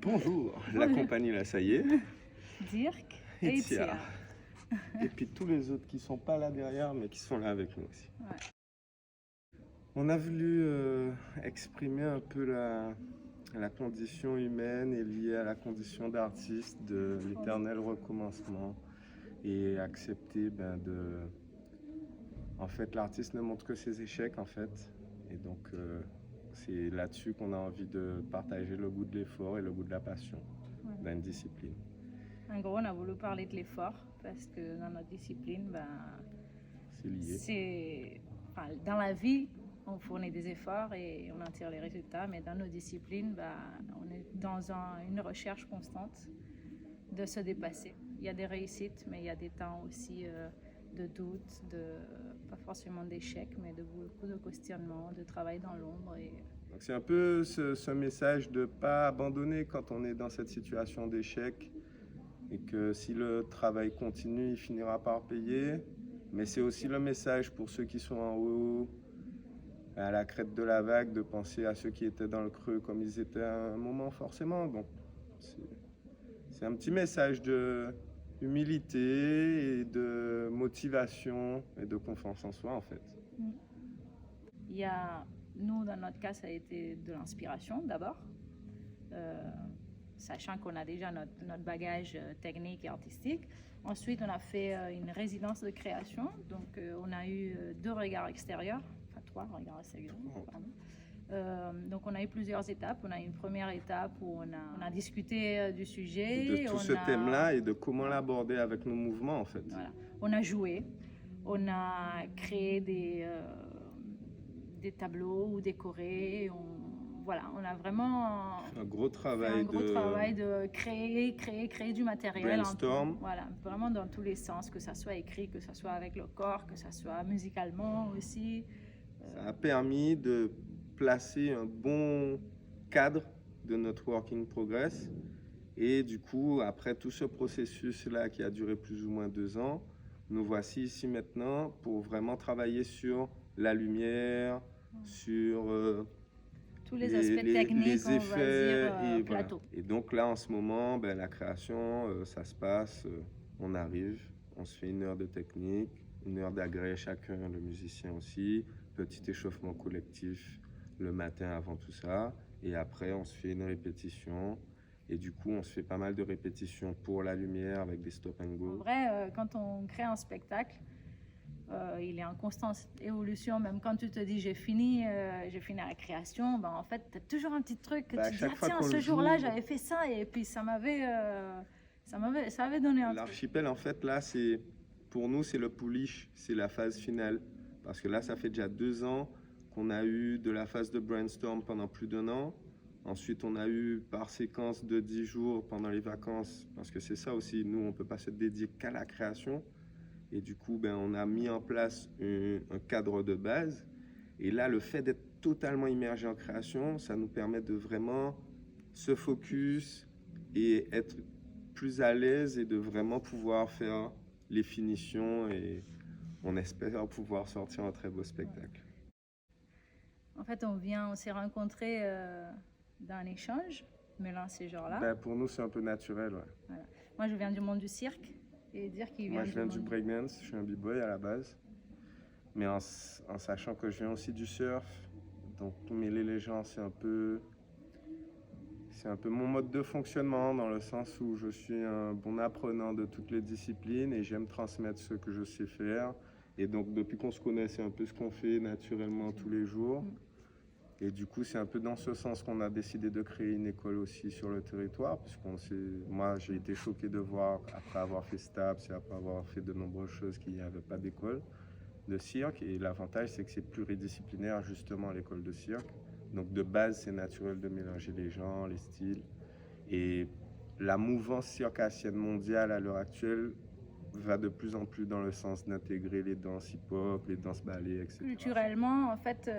Bonjour, la compagnie là, ça y est. Dirk Et et Tia. Tia. Et puis tous les autres qui sont pas là derrière, mais qui sont là avec nous aussi. Ouais. On a voulu exprimer un peu la condition humaine et liée à la condition d'artiste, de l'éternel recommencement, et accepter En fait, l'artiste ne montre que ses échecs, en fait. Et donc, c'est là-dessus qu'on a envie de partager le goût de l'effort et le goût de la passion dans une discipline. En gros, on a voulu parler de l'effort parce que dans notre discipline, C'est lié. dans la vie, on fournit des efforts et on en tire les résultats, mais dans nos disciplines, on est dans une recherche constante de se dépasser. Il y a des réussites, mais il y a des temps aussi de doute, pas forcément d'échecs, mais de beaucoup de questionnements, de travail dans l'ombre. Donc c'est un peu ce message de ne pas abandonner quand on est dans cette situation d'échec et que si le travail continue, il finira par payer. Mais c'est aussi le message pour ceux qui sont en haut, à la crête de la vague, de penser à ceux qui étaient dans le creux comme ils étaient à un moment forcément. Donc c'est un petit message de humilité et de motivation et de confiance en soi en fait. Il y a, nous, dans notre cas, ça a été de l'inspiration d'abord, sachant qu'on a déjà notre bagage technique et artistique. Ensuite, on a fait une résidence de création, donc on a eu 2 regards extérieurs, enfin 3 regards extérieurs, pardon. Donc on a eu plusieurs étapes. On a eu une première étape où on a discuté du sujet. De tout ce thème-là et de comment l'aborder avec nos mouvements en fait. Voilà. On a joué, on a créé des tableaux ou décorés. On a vraiment un gros travail de créer du matériel. Brainstorm. Voilà, vraiment dans tous les sens, que ça soit écrit, que ça soit avec le corps, que ça soit musicalement aussi. Ça a permis de placer un bon cadre de notre work in progress. Et du coup, après tout ce processus-là qui a duré plus ou moins 2 ans, nous voici ici maintenant pour vraiment travailler sur la lumière, sur tous les aspects techniques, les effets, on va dire, plateau. Voilà. Et donc là, en ce moment, la création, ça se passe, on arrive, on se fait 1 heure de technique, 1 heure d'agrès chacun, le musicien aussi, petit échauffement collectif le matin avant tout ça, et après on se fait une répétition, et du coup on se fait pas mal de répétitions pour la lumière avec des stop and go. En vrai, quand on crée un spectacle, il est en constante évolution. Même quand tu te dis j'ai fini la création, en fait tu as toujours un petit truc que tu dis tiens, ce jour-là j'avais fait ça, et puis ça avait donné un truc. L'archipel en fait là, c'est pour nous c'est le polish, c'est la phase finale, parce que là ça fait déjà 2 ans qu'on a eu de la phase de brainstorm pendant plus d'1 an. Ensuite, on a eu par séquence de 10 jours pendant les vacances, parce que c'est ça aussi, nous, on ne peut pas se dédier qu'à la création. Et du coup, on a mis en place un cadre de base. Et là, le fait d'être totalement immergé en création, ça nous permet de vraiment se focus et être plus à l'aise et de vraiment pouvoir faire les finitions. Et on espère pouvoir sortir un très beau spectacle. En fait, on s'est rencontrés dans un échange, mais là, ces gens-là. Pour nous, c'est un peu naturel, ouais. Voilà. Moi, je viens du monde du cirque, et dire qu'il vient. Moi, je viens du breakdance, je suis un b-boy à la base, mais en sachant que je viens aussi du surf, donc mêler les gens, c'est un peu mon mode de fonctionnement, dans le sens où je suis un bon apprenant de toutes les disciplines et j'aime transmettre ce que je sais faire. Et donc, depuis qu'on se connaît, c'est un peu ce qu'on fait naturellement tous les jours. Et du coup, c'est un peu dans ce sens qu'on a décidé de créer une école aussi sur le territoire, moi, j'ai été choqué de voir, après avoir fait STAPS et après avoir fait de nombreuses choses, qu'il n'y avait pas d'école de cirque. Et l'avantage, c'est que c'est pluridisciplinaire, justement, l'école de cirque. Donc, de base, c'est naturel de mélanger les gens, les styles. Et la mouvance circassienne mondiale à l'heure actuelle va de plus en plus dans le sens d'intégrer les danses hip-hop, les danses ballet, etc. Culturellement, en fait,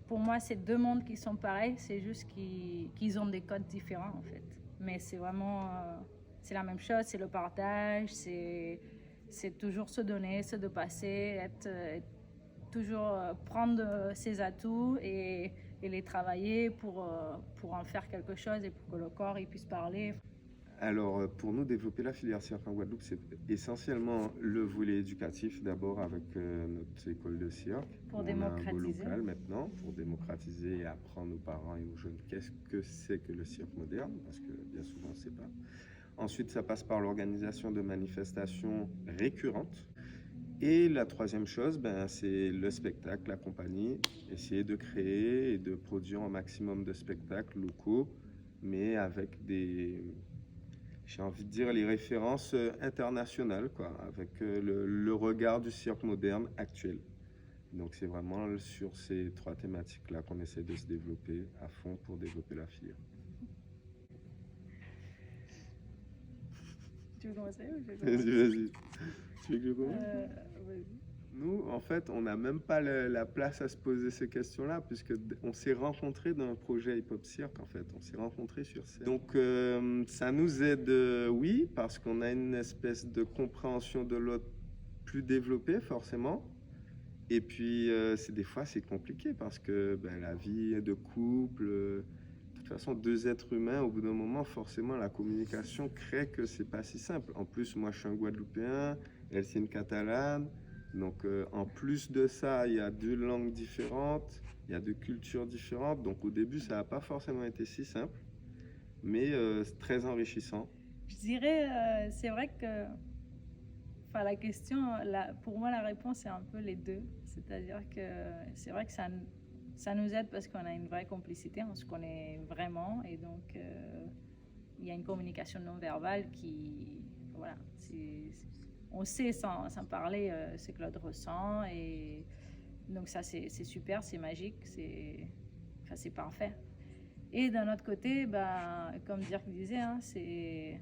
pour moi, c'est 2 mondes qui sont pareils, c'est juste qu'ils ont des codes différents, en fait. Mais c'est vraiment, c'est la même chose, c'est le partage, c'est toujours se donner, se dépasser, toujours prendre ses atouts et et les travailler pour en faire quelque chose et pour que le corps il puisse parler. Alors, pour nous, développer la filière cirque en Guadeloupe, c'est essentiellement le volet éducatif, d'abord avec notre école de cirque. Pour On a un beau démocratiser. local maintenant, pour démocratiser et apprendre aux parents et aux jeunes qu'est-ce que c'est que le cirque moderne, parce que bien souvent, on ne sait pas. Ensuite, ça passe par l'organisation de manifestations récurrentes. Et la troisième chose, c'est le spectacle, la compagnie, essayer de créer et de produire un maximum de spectacles locaux, mais avec j'ai envie de dire, les références internationales, quoi, avec le regard du cirque moderne actuel. Donc c'est vraiment sur ces trois thématiques-là qu'on essaie de se développer à fond pour développer la filière. Tu veux commencer ou je Vas-y, commence? vas-y. Tu veux que je commence? Vas-y. Nous, en fait, on n'a même pas la place à se poser ces questions-là, puisque on s'est rencontrés dans un projet hip-hop cirque, en fait. On s'est rencontrés sur scène. Donc, ça nous aide, oui, parce qu'on a une espèce de compréhension de l'autre plus développée, forcément. Et puis, des fois, c'est compliqué, parce que la vie de couple, de toute façon, deux êtres humains, au bout d'un moment, forcément, la communication crée que c'est pas si simple. En plus, moi, je suis un Guadeloupéen, elle, c'est une Catalane. Donc, en plus de ça, il y a deux langues différentes, il y a deux cultures différentes. Donc, au début, ça n'a pas forcément été si simple, mais c'est très enrichissant. Je dirais, c'est vrai que la question, pour moi, la réponse est un peu les deux. C'est-à-dire que c'est vrai que ça nous aide parce qu'on a une vraie complicité, on se connaît vraiment, et donc il y a une communication non verbale qui, voilà, on sait sans parler ce que l'autre ressent, et donc ça c'est super, c'est magique, c'est parfait. Et d'un autre côté, comme Dirk disait, hein, c'est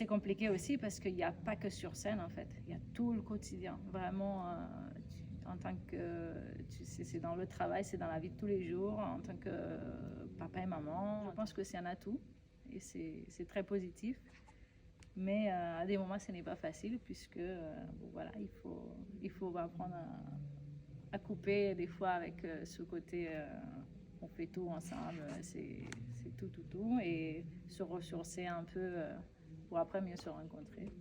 compliqué aussi parce qu'il n'y a pas que sur scène en fait, il y a tout le quotidien, vraiment. En tant que, c'est dans le travail, c'est dans la vie de tous les jours, en tant que papa et maman. Je pense que c'est un atout et c'est très positif. Mais à des moments, ce n'est pas facile puisque voilà, il faut apprendre à couper des fois avec ce côté on fait tout ensemble, c'est tout, et se ressourcer un peu pour après mieux se rencontrer.